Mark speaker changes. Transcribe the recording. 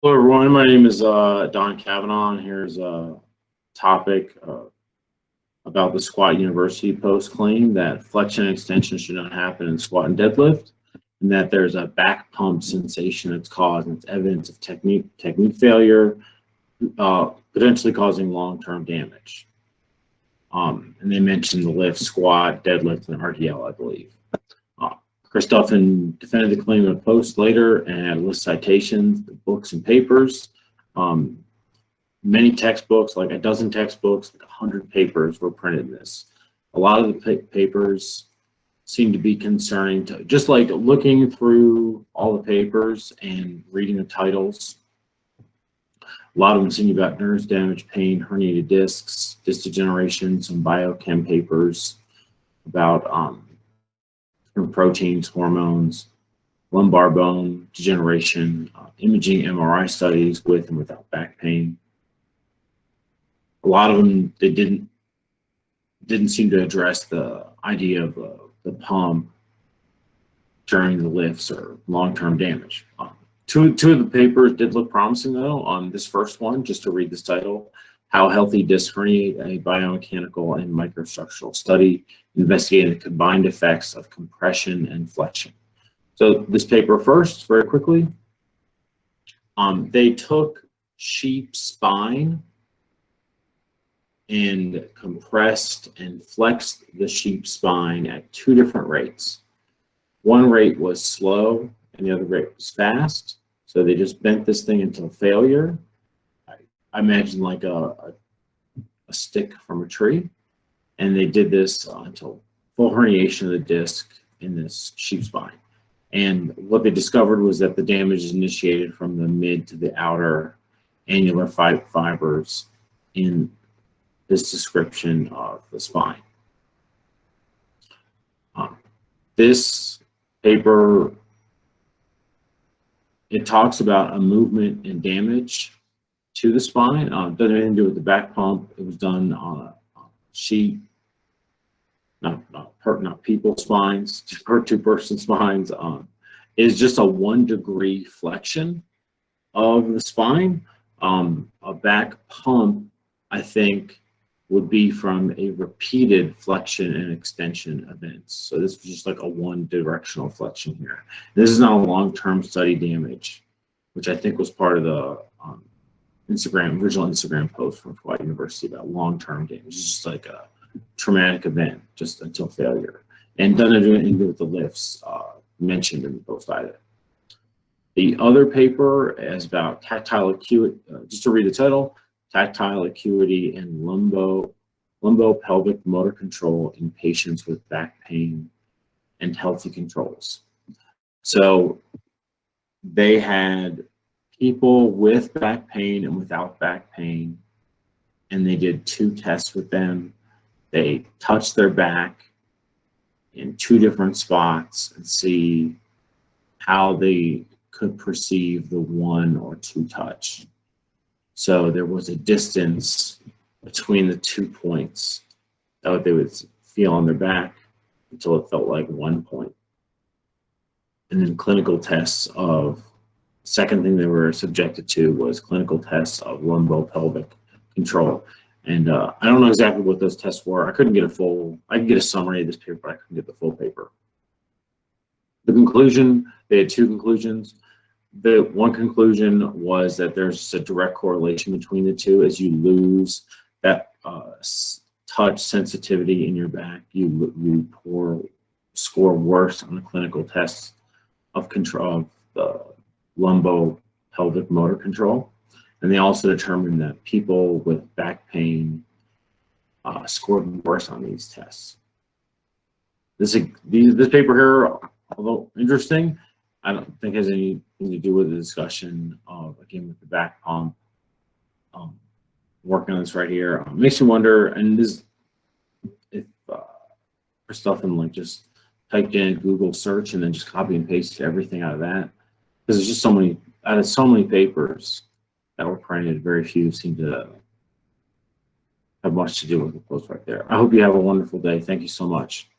Speaker 1: Hello, everyone. My name is Don Cavanaugh, and here's a topic about the Squat University post claim that flexion and extension should not happen in squat and deadlift, and that there's a back pump sensation that's caused, and it's evidence of technique failure, potentially causing long-term damage. And they mentioned the lift, squat, deadlift, and RDL, I believe. Chris Duffin defended the claim in a post later and had a list of citations, the books and papers. Many textbooks, like a dozen textbooks, like 100 papers were printed in this. A lot of the papers seem to be concerning to just like looking through all the papers and reading the titles. A lot of them seem about nerves damage, pain, herniated discs, disc degeneration, some biochem papers about proteins, hormones, lumbar bone degeneration, imaging MRI studies with and without back pain. A lot of them, they didn't seem to address the idea of the pump during the lifts or long-term damage. Two of the papers did look promising though. On this first one, just to read this title, How Healthy Discs Herniate, a Biomechanical and Microstructural Study Investigating the Combined Effects of Compression and Flexion. So this paper first, very quickly, they took sheep spine and compressed and flexed the sheep spine at two different rates. One rate was slow and the other rate was fast. So they just bent this thing until failure. I imagine like a stick from a tree. And they did this until full herniation of the disc in this sheep spine. And what they discovered was that the damage is initiated from the mid to the outer annular fibers in this description of the spine. This paper, it talks about a movement and damage to the spine. Doesn't have anything to do with the back pump. It was done on a sheep, not people spines, two-person spines. Is just a 1 degree flexion of the spine. A back pump, I think, would be from a repeated flexion and extension events. So this was just like a one directional flexion here. This is not a long-term study damage, which I think was part of the original Instagram post from SquatU University about long-term damage. It's just like a traumatic event, just until failure. And doesn't have anything to do with the lifts mentioned in the post either. The other paper is about tactile acuity, just to read the title, Tactile Acuity and Lumbo-Pelvic Motor Control in Patients with Back Pain and Healthy Controls. So they had people with back pain and without back pain, and they did 2 tests with them. They touched their back in 2 different spots and see how they could perceive the 1 or 2 touch. So there was a distance between the 2 points that they would feel on their back until it felt like 1 point. And then clinical tests of, second thing they were subjected to was clinical tests of lumbo-pelvic control. And I don't know exactly what those tests were. I couldn't get I could get a summary of this paper, but I couldn't get the full paper. The conclusion, they had 2 conclusions. The one conclusion was that there's a direct correlation between the 2. As you lose that touch sensitivity in your back, you score worse on the clinical tests of control of the lumbo-pelvic motor control. And they also determined that people with back pain scored worse on these tests. This paper here, although interesting, I don't think has anything to do with the discussion of, again, with the back pump. Working on this right here makes me wonder, and this, if Chris Duffin like just typed in Google search and then just copy and paste everything out of that, because there's just so many, out of so many papers that were printed, very few seem to have much to do with the post right there. I hope you have a wonderful day. Thank you so much.